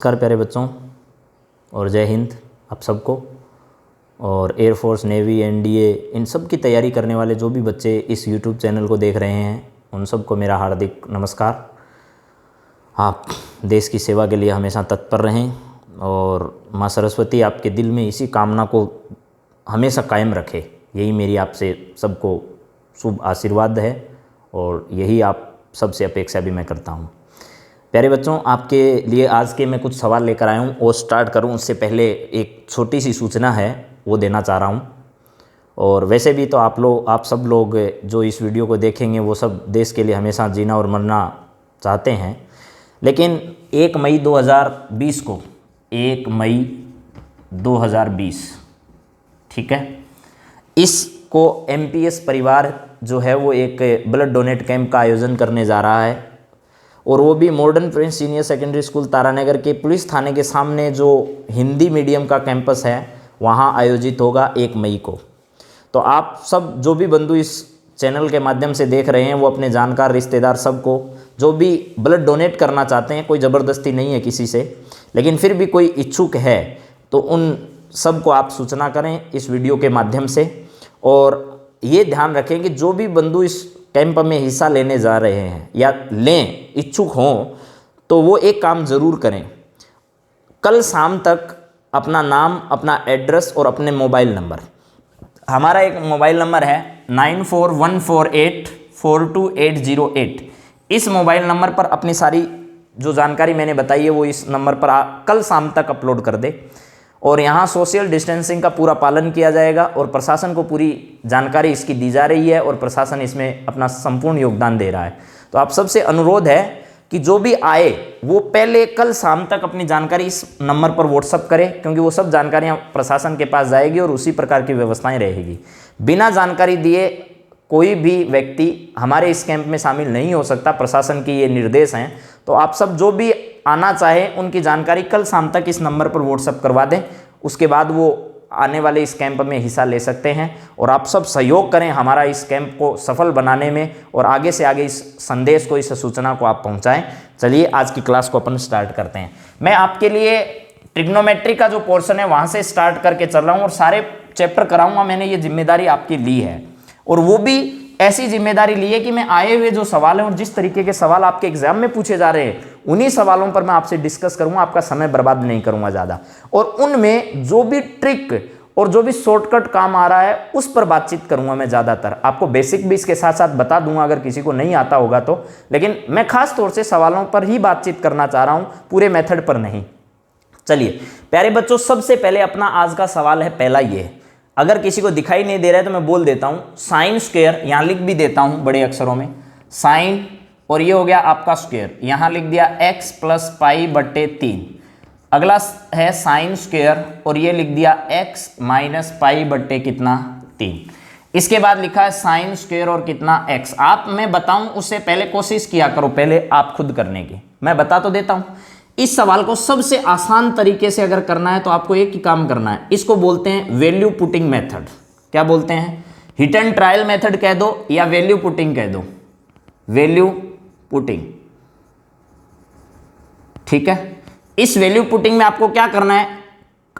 नमस्कार प्यारे बच्चों और जय हिंद आप सबको। और एयरफोर्स, नेवी, एनडीए इन सब की तैयारी करने वाले जो भी बच्चे इस यूट्यूब चैनल को देख रहे हैं उन सबको मेरा हार्दिक नमस्कार। आप देश की सेवा के लिए हमेशा तत्पर रहें और माँ सरस्वती आपके दिल में इसी कामना को हमेशा कायम रखे, यही मेरी आपसे सबको शुभ आशीर्वाद है और यही आप सबसे अपेक्षा भी मैं करता हूँ। प्यारे बच्चों, आपके लिए आज के मैं कुछ सवाल लेकर आया हूँ और स्टार्ट करूँ उससे पहले एक छोटी सी सूचना है वो देना चाह रहा हूँ। और वैसे भी तो आप सब लोग जो इस वीडियो को देखेंगे वो सब देश के लिए हमेशा जीना और मरना चाहते हैं, लेकिन 1 मई 2020 को 1 मई 2020 ठीक है, इसको MPS परिवार जो है वो एक ब्लड डोनेट कैंप का आयोजन करने जा रहा है और वो भी modern Prince senior secondary school Taranagar के पुलिस थाने के सामने जो हिंदी मीडियम का कैंपस है वहाँ आयोजित होगा 1 मई को। तो आप सब जो भी बंधु इस चैनल के माध्यम से देख रहे हैं वो अपने जानकार, रिश्तेदार सबको जो भी ब्लड डोनेट करना चाहते हैं, कोई ज़बरदस्ती नहीं है किसी से, लेकिन फिर भी कोई इच्छुक है तो उन सबको आप सूचना करें इस वीडियो के माध्यम से। और ये ध्यान रखें कि जो भी बंधु इस कैंप में हिस्सा लेने जा रहे हैं या लें इच्छुक हों तो वो एक काम ज़रूर करें, कल शाम तक अपना नाम, अपना एड्रेस और अपने मोबाइल नंबर, हमारा एक मोबाइल नंबर है 9414842808, इस मोबाइल नंबर पर अपनी सारी जो जानकारी मैंने बताई है वो इस नंबर पर कल शाम तक अपलोड कर दे। और यहाँ सोशल डिस्टेंसिंग का पूरा पालन किया जाएगा और प्रशासन को पूरी जानकारी इसकी दी जा रही है और प्रशासन इसमें अपना संपूर्ण योगदान दे रहा है। तो आप सबसे अनुरोध है कि जो भी आए वो पहले कल शाम तक अपनी जानकारी इस नंबर पर व्हाट्सअप करे, क्योंकि वो सब जानकारियाँ प्रशासन के पास जाएगी और उसी प्रकार की व्यवस्थाएं रहेगी। बिना जानकारी दिए कोई भी व्यक्ति हमारे इस कैंप में शामिल नहीं हो सकता, प्रशासन की ये निर्देश हैं। तो आप सब जो भी आना चाहे उनकी जानकारी कल शाम तक इस नंबर पर व्हाट्सअप करवा दें, उसके बाद वो आने वाले इस कैंप में हिस्सा ले सकते हैं। और आप सब सहयोग करें हमारा इस कैंप को सफल बनाने में और आगे से आगे इस संदेश को, इस सूचना को आप पहुंचाएं। चलिए आज की क्लास को अपन स्टार्ट करते हैं। मैं आपके लिए ट्रिग्नोमेट्री का जो पोर्शन है वहाँ से स्टार्ट करके चल रहा हूँ और सारे चैप्टर कराऊंगा। मैंने ये जिम्मेदारी आपकी ली है और वो भी ऐसी जिम्मेदारी ली है कि मैं आए हुए जो सवाल हैं और जिस तरीके के सवाल आपके एग्जाम में पूछे जा रहे हैं उन्हीं सवालों पर मैं आपसे डिस्कस करूंगा, आपका समय बर्बाद नहीं करूंगा ज़्यादा। और उनमें जो भी ट्रिक और जो भी शॉर्टकट काम आ रहा है उस पर बातचीत करूंगा मैं ज़्यादातर। आपको बेसिक भी इसके साथ साथ बता दूंगा अगर किसी को नहीं आता होगा तो, लेकिन मैं खास तौर से सवालों पर ही बातचीत करना चाह रहा हूँ, पूरे मेथड पर नहीं। चलिए प्यारे बच्चों, सबसे पहले अपना आज का सवाल है पहला ये, अगर किसी को दिखाई नहीं दे रहा है तो मैं बोल देता हूं साइन स्क्वायर, यहां लिख भी देता हूं बड़े अक्षरों में साइन, और ये हो गया आपका स्क्वायर, यहां लिख दिया x + π/3। अगला है साइन स्क्वायर और ये लिख दिया x - π/3। इसके बाद लिखा है साइन स्क्वायर और कितना x। आप मैं बताऊं उससे पहले कोशिश किया करो पहले आप खुद करने की, मैं बता तो देता हूं। इस सवाल को सबसे आसान तरीके से अगर करना है तो आपको एक ही काम करना है, इसको बोलते हैं वैल्यू पुटिंग मेथड। क्या बोलते हैं? हिट एंड ट्रायल मेथड कह दो या वैल्यू पुटिंग कह दो, वैल्यू पुटिंग। ठीक है, इस वैल्यू पुटिंग में आपको क्या करना है,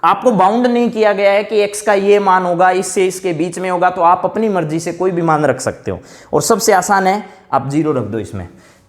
आपको बाउंड नहीं किया गया है कि x का ये मान होगा, इससे इसके बीच में होगा, तो आप अपनी मर्जी से कोई भी मान रख सकते हो। और सबसे आसान है आप 0 रख दो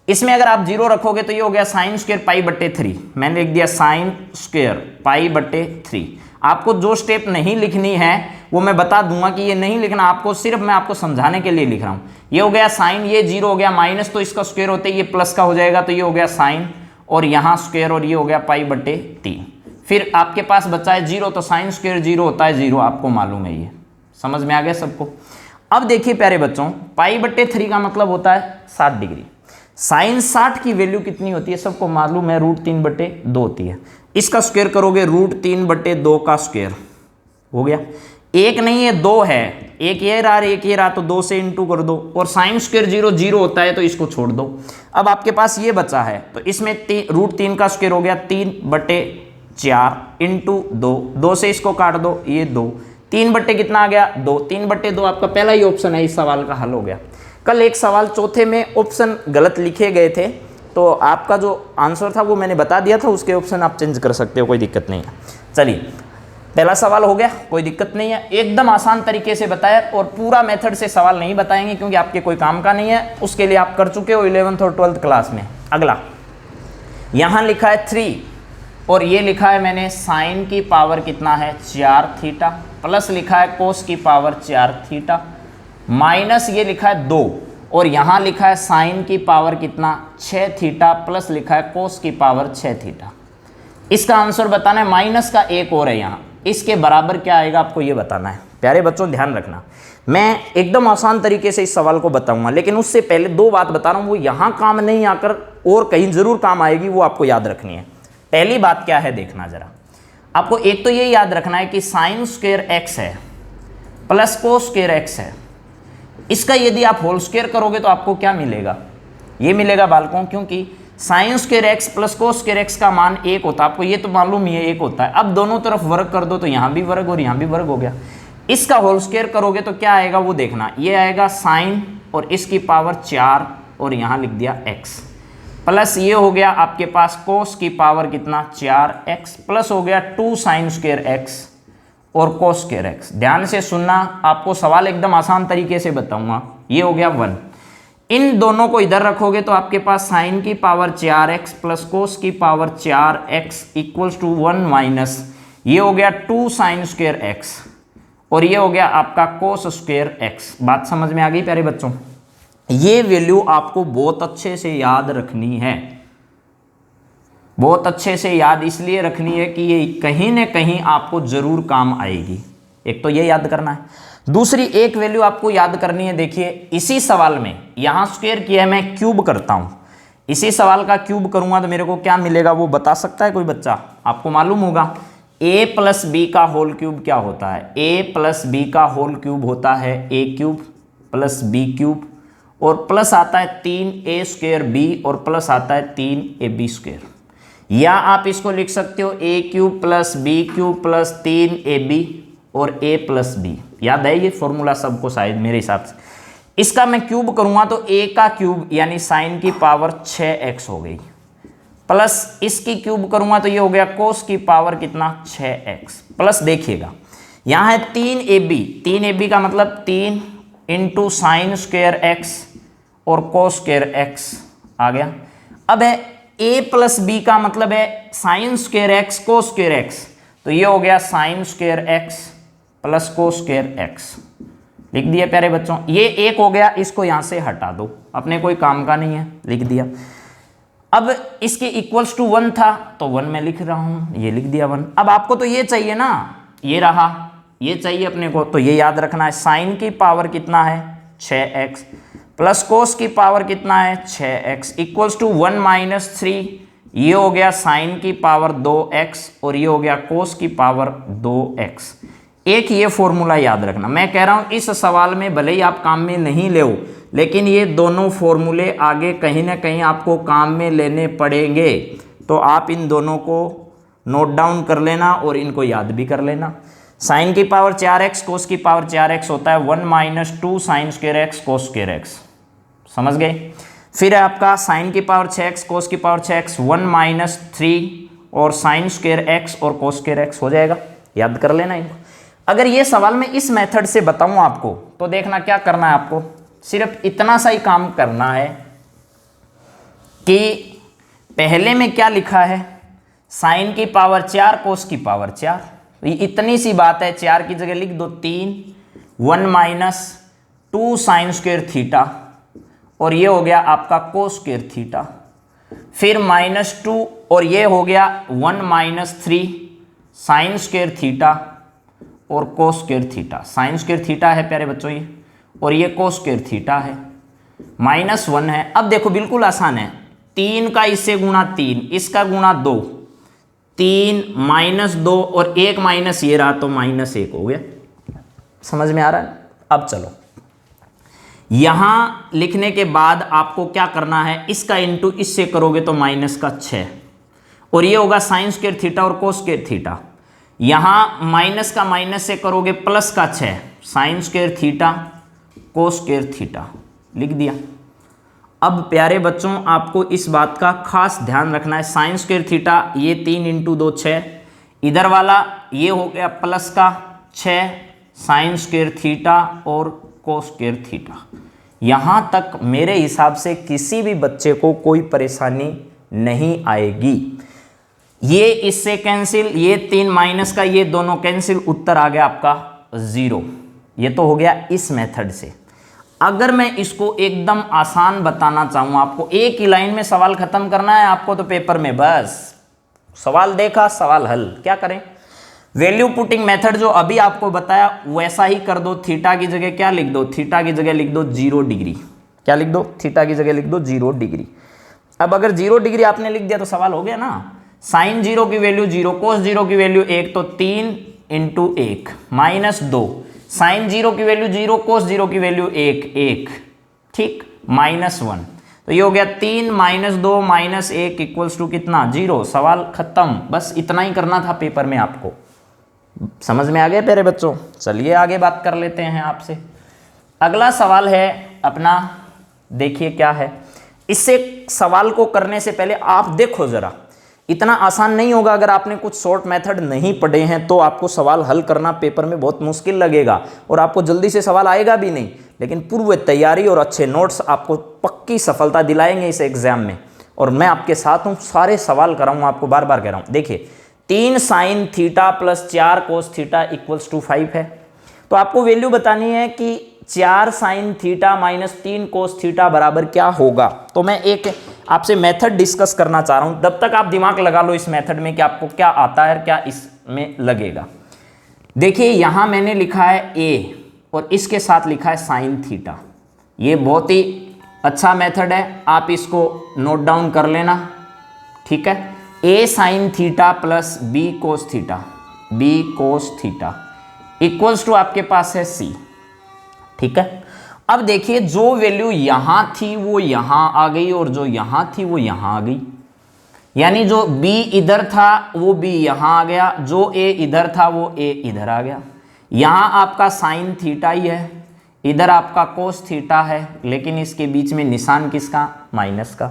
इसमें अगर आप 0 रखोगे तो ये हो गया साइन स्क्वायर π/3। मैंने लिख दिया साइन स्क्वायर π/3। आपको जो स्टेप नहीं लिखनी है वो मैं बता दूंगा कि ये नहीं लिखना आपको, सिर्फ मैं आपको समझाने के लिए लिख रहा हूं। ये हो गया साइन, ये 0 हो गया, माइनस तो इसका स्क्वायर होते ये प्लस का हो जाएगा, तो ये हो गया साइन और यहाँ स्क्वायर और ये हो गया π/3। फिर आपके पास बचा है 0, तो साइन स्क्वायर 0 होता है 0, आपको मालूम है, ये समझ में आ गया सबको। अब देखिए प्यारे बच्चों, π/3 का मतलब होता है 60 डिग्री। साइन 60 की वैल्यू कितनी होती है सबको मालूम है, √3/2 होती है। इसका स्क्वायर करोगे √3/2 का स्क्वायर हो गया। एक नहीं है 2 है, एक ये रहा एक ये रहा, तो 2 से इंटू कर दो। और साइन स्क्वायर 0 होता है तो इसको छोड़ दो। अब आपके पास ये बचा है तो इसमें √3 का स्क्वायर हो गया 3/4 इंटू 2 से इसको काट दो, ये 2, 3 कितना आ गया 2, 3/2 आपका पहला ही ऑप्शन है, इस सवाल का हल हो गया। कल एक सवाल चौथे में ऑप्शन गलत लिखे गए थे तो आपका जो आंसर था वो मैंने बता दिया था, उसके ऑप्शन आप चेंज कर सकते हो, कोई दिक्कत नहीं है। चलिए पहला सवाल हो गया, कोई दिक्कत नहीं है, एकदम आसान तरीके से बताया, और पूरा मेथड से सवाल नहीं बताएंगे क्योंकि आपके कोई काम का नहीं है, उसके लिए आप कर चुके हो 11th और 12th क्लास में। अगला यहाँ लिखा है 3 और ये लिखा है मैंने साइन की पावर कितना है 4 थीटा, प्लस लिखा है कोस की पावर 4 थीटा, माइनस ये लिखा है 2 और यहाँ लिखा है साइन की पावर कितना 6 थीटा, प्लस लिखा है कोस की पावर 6 थीटा। इसका आंसर बताना है, माइनस का एक और है यहाँ, इसके बराबर क्या आएगा आपको ये बताना है। प्यारे बच्चों ध्यान रखना, मैं एकदम आसान तरीके से इस सवाल को बताऊंगा, लेकिन उससे पहले 2 बात बता रहा हूँ, वो यहाँ काम नहीं आकर और कहीं जरूर काम आएगी, वो आपको याद रखनी है। पहली बात क्या है देखना जरा, आपको एक तो ये याद रखना है कि साइन स्क्वायर एक्स है प्लस कोस स्क्वायर एक्स है, इसका यदि आप होल स्क्वायर करोगे तो आपको क्या मिलेगा, ये मिलेगा बालकों, क्योंकि sine square x plus cos square x का मान 1 होता है, आपको ये तो मालूम ही है 1 होता है। अब दोनों तरफ वर्ग कर दो तो यहाँ भी वर्ग और यहाँ भी वर्ग हो गया, इसका होल स्क्वायर करोगे तो क्या आएगा वो देखना, ये आएगा साइन और इसकी पावर 4 और यहाँ लिख दिया x, प्लस ये हो गया आपके पास कोस की पावर कितना 4x, प्लस हो गया 2 साइन स्क्वायर x और कोस स्क्वायर x। ध्यान से सुनना, आपको सवाल एकदम आसान तरीके से बताऊंगा। ये हो गया 1, इन दोनों को इधर रखोगे तो आपके पास साइन की पावर 4x प्लस कोस की power 4x equals to 1 minus ये हो गया 2 साइन स्क्वायर x और ये हो गया आपका कोस स्क्वायर x। बात समझ में आ गई प्यारे बच्चों? ये वैल्यू आपको बहुत अच्छे से याद रखनी है, बहुत अच्छे से याद इसलिए रखनी है कि ये कहीं ना कहीं आपको जरूर काम आएगी। एक तो ये याद करना है, दूसरी एक वैल्यू आपको याद करनी है। देखिए इसी सवाल में यहाँ स्क्वायर किया है, मैं क्यूब करता हूँ, इसी सवाल का क्यूब करूँगा तो मेरे को क्या मिलेगा वो बता सकता है कोई बच्चा? आपको मालूम होगा a प्लस बी का होल क्यूब क्या होता है, a प्लस बी का होल क्यूब होता है a cube plus B cube और प्लस आता है 3a स्क्वायर b और प्लस आता है 3ab स्क्वायर, या आप इसको लिख सकते हो a cube plus B cube plus 3ab और a प्लस बी। याद है ये फॉर्मूला सबको शायद मेरे हिसाब से। इसका मैं क्यूब करूंगा तो a का क्यूब यानी साइन की पावर 6x हो गई, प्लस इसकी क्यूब करूंगा तो ये हो गया कोस की पावर कितना 6x, प्लस देखिएगा यहाँ है 3ab का मतलब 3 इंटू साइन स्क्वायर x और कोस स्क्वायर x आ गया। अब है a प्लस बी का मतलब है sine square x cos square x, तो ये हो गया sine square x plus cos square x। लिख दिया प्यारे बच्चों, ये एक हो गया, इसको यहां से हटा दो, अपने कोई काम का नहीं है, लिख दिया। अब इसके इक्वल्स टू 1 था तो 1 मैं लिख रहा हूं, ये लिख दिया 1। अब आपको तो ये चाहिए ना, ये रहा, ये चाहिए अपने को, तो ये याद रखना है साइन की पावर कितना है 6x प्लस कोस की पावर कितना है 6x इक्वल्स टू 1 माइनस 3, ये हो गया साइन की पावर 2x और ये हो गया कोस की पावर 2x। एक ये फॉर्मूला याद रखना, मैं कह रहा हूं इस सवाल में भले ही आप काम में नहीं ले, लेकिन ये दोनों फॉर्मूले आगे कहीं ना कहीं आपको काम में लेने पड़ेंगे, तो आप इन दोनों को नोट डाउन कर लेना और इनको याद भी कर लेना। साइन की पावर 4x कोस की पावर 4x होता है 1 minus 2 sine square x cos square x, समझ गए? फिर है आपका साइन की पावर 6x कोस की पावर 6x 1 माइनस 3 और साइन स्क्वायर x और कोस स्क्वायर x हो जाएगा, याद कर लेना इनको। अगर ये सवाल मैं इस मेथड से बताऊं आपको तो देखना क्या करना है, आपको सिर्फ इतना सा ही काम करना है कि पहले में क्या लिखा है साइन की पावर 4 कोस की पावर 4, ये इतनी सी बात है, 4 की जगह लिख दो 3 1 माइनस 2 साइन स्क्वायर थीटा और ये हो गया आपका कोस स्क्वायर थीटा, फिर माइनस 2 और ये हो गया 1 माइनस 3 साइन स्क्वायर थीटा और कोस square theta. Sign square theta है प्यारे बच्चों ये, और ये कोस स्क्वायर थीटा है, माइनस 1 है। अब देखो बिल्कुल आसान है, 3 का इससे गुणा 3, इसका गुणा 2, 3 माइनस 2 और 1 माइनस ये रहा तो माइनस 1 हो गया, समझ में आ रहा है? अब चलो यहां लिखने के बाद आपको क्या करना है, इसका इंटू इससे करोगे तो माइनस का 6 और ये होगा साइन स्क्वायर थीटा और कोस स्क्वायर थीटा। यहां माइनस का माइनस से करोगे प्लस का 6 sign square theta cos square theta, लिख दिया। अब प्यारे बच्चों आपको इस बात का खास ध्यान रखना है, साइन स्क्वायर थीटा ये 3 इंटू 2 6, इधर वाला ये हो गया प्लस का 6 साइन स्क्वायर थीटा और कोस स्क्वायर थीटा। यहाँ तक मेरे हिसाब से किसी भी बच्चे को कोई परेशानी नहीं आएगी। ये इससे कैंसिल, ये 3 माइनस का ये दोनों कैंसिल, उत्तर आ गया आपका 0। ये तो हो गया इस मेथड से। अगर मैं इसको एकदम आसान बताना चाहूँ आपको, एक ही लाइन में सवाल खत्म करना है आपको तो पेपर में, बस सवाल देखा सवाल हल, क्या करें। वैल्यू पुटिंग मेथड जो अभी आपको बताया वैसा ही कर दो। थीटा की जगह क्या लिख दो, थीटा की जगह लिख दो 0 डिग्री। क्या लिख दो, थीटा की जगह लिख दो 0 डिग्री। अब अगर 0 डिग्री आपने लिख दिया तो सवाल हो गया ना। साइन 0 की वैल्यू 0, कोस 0 की वैल्यू 1, तो 3 इंटू 1 माइनस 2, साइन 0 की वैल्यू 0, कोस 0 की वैल्यू 1, ठीक, माइनस 1। तो ये हो गया 3 माइनस 2 माइनस 1 इक्वल्स टू कितना, 0। सवाल खत्म। बस इतना ही करना था पेपर में आपको। समझ में आ गया प्यारे बच्चों। चलिए आगे बात कर लेते हैं आपसे। अगला सवाल है अपना, देखिए क्या है। इससे सवाल को करने से पहले आप देखो जरा, इतना आसान नहीं होगा। अगर आपने कुछ शॉर्ट मेथड नहीं पढ़े हैं तो आपको सवाल हल करना पेपर में बहुत मुश्किल लगेगा और आपको जल्दी से सवाल आएगा भी नहीं। लेकिन पूर्व तैयारी और अच्छे नोट्स आपको पक्की सफलता दिलाएंगे इस एग्जाम में। और मैं आपके साथ हूँ, सारे सवाल कराऊंगा आपको, बार बार कह रहा हूँ। देखिए 3 sine theta plus 4 cos theta equals to 5 है। तो आपको वैल्यू बतानी है कि 4 sine theta minus 3 cos theta बराबर क्या होगा। तो मैं एक आपसे मेथड डिस्कस करना चाह रहा हूं, तब तक आप दिमाग लगा लो इस मेथड में कि आपको क्या आता है, क्या इसमें लगेगा। देखिए यहां मैंने लिखा है a और इसके साथ लिखा है साइन थीटा। ये बहुत ही अच्छा मेथड है, आप इसको नोट डाउन कर लेना, ठीक है। a sine theta plus b cos theta, b cos theta equals to आपके पास है c, ठीक है। अब देखिए जो वैल्यू यहां थी वो यहां आ गई और जो यहां थी वो यहां आ गई, यानी जो b इधर था वो b यहां आ गया, जो a इधर था वो a इधर आ गया। यहां आपका साइन थीटा ही है, इधर आपका कोस थीटा है, लेकिन इसके बीच में निशान किसका, माइनस का।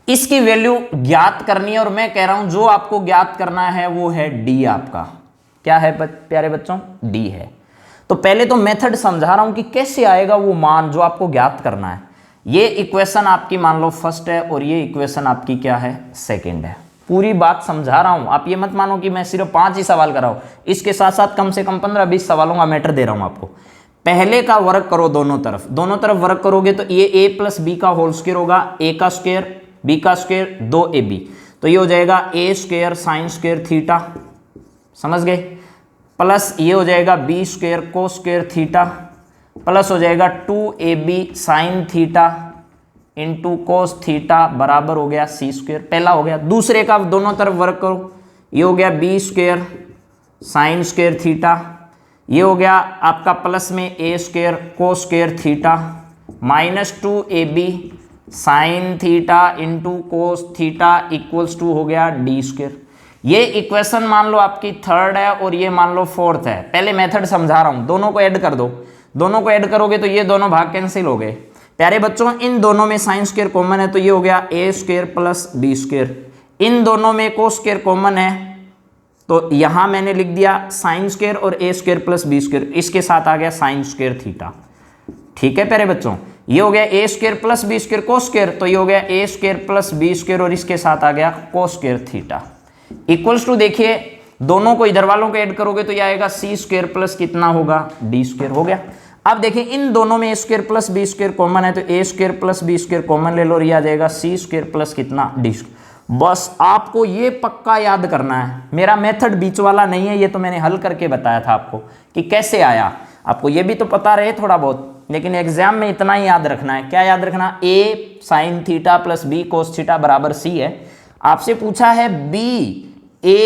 इसकी वैल्यू ज्ञात करनी है और मैं कह रहा हूं जो आपको ज्ञात करना है वो है d। आपका क्या है प्यारे बच्चों, d है। तो पहले तो मेथड समझा रहा हूं कि कैसे आएगा वो मान जो आपको ज्ञात करना है। ये इक्वेशन आपकी मान लो फर्स्ट है और ये इक्वेशन आपकी क्या है, सेकंड है। पूरी बात समझा रहा हूं, आप ये मत मानो कि मैं सिर्फ 5 ही सवाल कर रहा हूं, इसके साथ साथ कम से कम 15-20 सवालों का मैटर दे रहा हूं आपको। पहले का वर्क करो दोनों तरफ वर्क करोगे तो ये a प्लस बी का होल स्क्वायर होगा, a का स्क्वायर b का स्क्वायर 2ab, तो ये हो जाएगा a square sine square theta, समझ गए, प्लस ये हो जाएगा b square cos square theta, plus हो जाएगा 2ab sine theta into cos theta बराबर हो गया c स्क्वायर। पहला हो गया। दूसरे का दोनों तरफ वर्क करो, ये हो गया b square sine square theta, ये हो गया आपका प्लस में a square cos square theta minus 2ab sine theta into cos theta equals to हो गया d स्क्वायर। ये इक्वेशन मान लो आपकी थर्ड है और ये मान लो फोर्थ है। पहले मेथड समझा रहा हूं, दोनों को ऐड कर दो, दोनों को ऐड करोगे तो ये दोनों भाग कैंसिल हो गए। प्यारे बच्चों इन दोनों में साइन स्क्वायर कॉमन है तो ये हो गया a square plus b square. इन दोनों में कोस स्क्वायर कॉमन है तो यहां मैंने लिख दिया साइन स्क्वायर और a square plus b square, इसके साथ आ गया साइन स्क्वायर थीटा, ठीक है प्यारे बच्चों। ये हो गया a square plus b square cos square, तो ये हो गया a square plus b square और इसके साथ आ गया cos square theta equals to, देखिए दोनों को इधर वालों को ऐड करोगे तो ये आएगा c स्क्वायर प्लस कितना होगा, d स्क्वायर हो गया। अब देखिए इन दोनों में a square plus b square common है तो a square plus b square common ले लो और ये आ जाएगा c स्क्वायर प्लस कितना, d स्क्वायर। बस आपको ये पक्का याद करना है, मेरा मेथड बीच वाला नहीं है, ये तो मैंने हल करके बताया था आपको कि कैसे आया। आपको ये भी तो पता रहे थोड़ा बहुत, लेकिन एग्जाम में इतना ही याद रखना है। क्या याद रखना, a sine theta plus b cos theta बराबर c है। आपसे पूछा है b a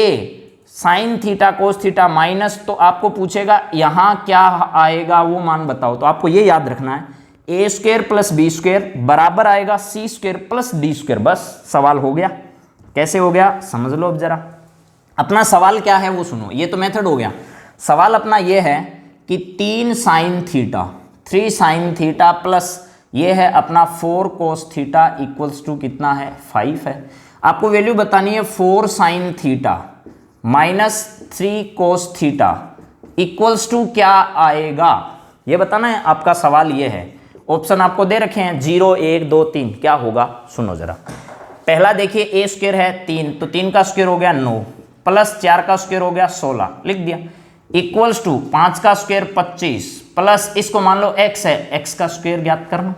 sine theta cos theta minus, तो आपको पूछेगा यहां क्या आएगा वो मान बताओ, तो आपको ये याद रखना है a square plus b square बराबर आएगा c square plus d square. बस सवाल हो गया। कैसे हो गया समझ लो। अब जरा अपना सवाल क्या है वो सुनो, ये तो मेथड हो गया। सवाल अपना ये है कि 3 साइन थीटा प्लस ये है अपना 4 cos थीटा इक्वल्स टू कितना है 5 है। आपको वैल्यू बतानी है 4 sin theta minus 3 cos theta equals to क्या आएगा, ये बताना है। आपका सवाल ये है, ऑप्शन आपको दे रखे हैं 0 1 2 3, क्या होगा सुनो जरा। पहला देखिए ए स्क्वायर है 3, तो 3 का स्क्वायर हो गया 9 प्लस 4 का स्क्वायर हो गया 16, लिख दिया। इक्वल्स टू 5 का स्क्वायर 25 प्लस इसको मान लो x है, x का स्क्वायर ज्ञात करना।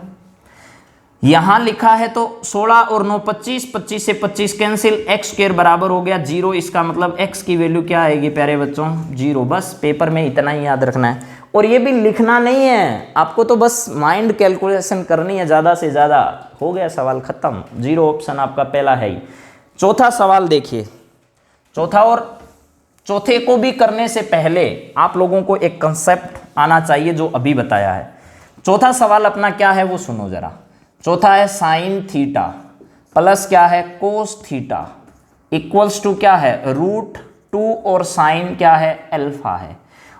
यहां लिखा है तो 16 और 9 25, 25 से 25 कैंसिल, x स्क्वायर बराबर हो गया 0। इसका मतलब x की वैल्यू क्या आएगी प्यारे बच्चों 0। बस पेपर में इतना ही याद रखना है, और ये भी लिखना नहीं है आपको, तो बस माइंड कैलकुलेशन करनी है ज़्यादा से ज़्यादा। हो गया सवाल खत्म, 0 ऑप्शन आपका पहला है ही। चौथा सवाल देखिए, चौथा, और चौथे को भी करने से पहले आप लोगों को एक कंसेप्ट आना चाहिए जो अभी बताया है। चौथा सवाल अपना क्या है वो सुनो जरा। चौथा है साइन थीटा प्लस क्या है कोस थीटा इक्वल्स टू क्या है √2 और साइन क्या है अल्फा है।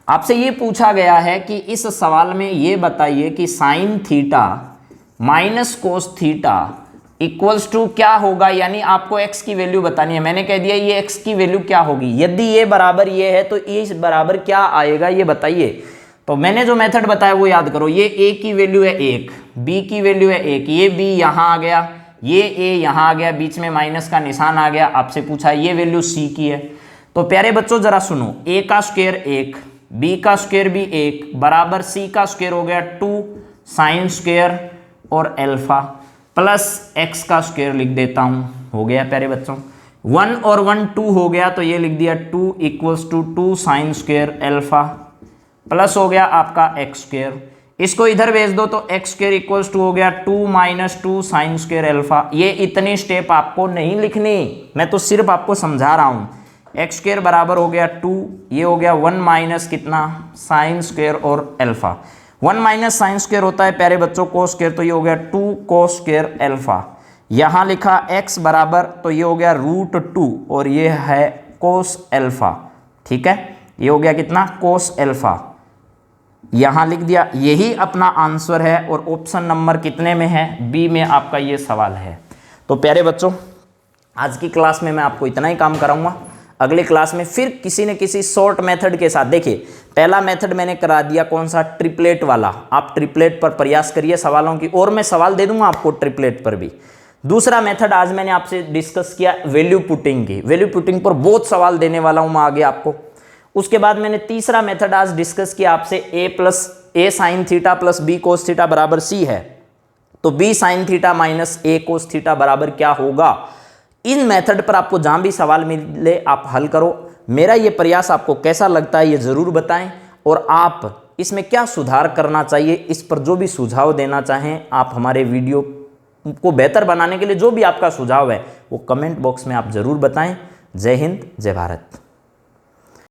आपसे ये पूछा गया है कि इस सवाल में ये बताइए कि sine theta minus cos theta equals to क्या होगा, यानी आपको x की वैल्यू बतानी है। मैंने कह दिया ये x की वैल्यू क्या होगी, यदि ये बराबर ये है तो ये बराबर क्या आएगा ये बताइए। तो मैंने जो मेथड बताया वो याद करो। ये a की वैल्यू है 1, b की वैल्यू है 1, ये b यहाँ आ गया, ये a यहाँ आ गया, बीच में माइनस का निशान आ गया। आपसे पूछा ये वैल्यू c की है। तो प्यारे बच्चों जरा सुनो, a का स्क्वायर 1, b का स्क्वायर भी 1 बराबर c का स्क्वायर हो गया 2 साइन स्क्वायर और अल्फा प्लस x का स्क्वायर लिख देता हूँ। हो गया प्यारे बच्चों, 1 और 1 2 हो गया, तो ये लिख दिया 2 equals to 2 sine square alpha plus हो गया आपका x स्क्वायर। इसको इधर भेज दो तो x स्क्वायर इक्वल्स टू हो गया 2 माइनस 2 साइन स्क्वायर अल्फा। ये इतनी स्टेप आपको नहीं लिखनी, मैं तो सिर्फ आपको समझा रहा हूँ। x स्क्वायर बराबर हो गया 2, ये हो गया 1 माइनस कितना साइन स्क्वायर और अल्फा। 1 माइनस साइन स्क्वायर होता है प्यारे बच्चों कोस स्क्वायर, तो ये हो गया 2 कोस स्क्वायर अल्फा। यहाँ लिखा x बराबर, तो ये हो गया √2 और ये है कोस अल्फा। ठीक है, ये हो गया कितना कोस अल्फा, यहाँ लिख दिया। यही अपना आंसर है, और ऑप्शन नंबर कितने में है बी में आपका ये सवाल है। तो प्यारे बच्चों आज की क्लास में मैं आपको इतना ही काम कराऊंगा। अगली क्लास में फिर किसी न किसी शॉर्ट मेथड के साथ, देखिए पहला मेथड मैंने करा दिया कौन सा ट्रिपलेट वाला, आप ट्रिपलेट पर प्रयास करिए सवालों की, और मैं सवाल दे दूंगा आपको ट्रिपलेट पर भी। दूसरा मेथड आज मैंने आपसे डिस्कस किया वैल्यू पुटिंग की, वैल्यू पुटिंग पर बहुत सवाल देने वाला हूं मैं आगे आपको। उसके बाद मैंने तीसरा मेथड आज डिस्कस किया आपसे a sine theta plus b cos theta बराबर c है, तो b sign theta minus a cos theta बराबर क्या होगा। इन मेथड पर आपको जहां भी सवाल मिले आप हल करो। मेरा ये प्रयास आपको कैसा लगता है ये ज़रूर बताएं, और आप इसमें क्या सुधार करना चाहिए इस पर जो भी सुझाव देना चाहें आप हमारे वीडियो को बेहतर बनाने के लिए जो भी आपका सुझाव है वो कमेंट बॉक्स में आप ज़रूर बताएं। जय हिंद, जय भारत।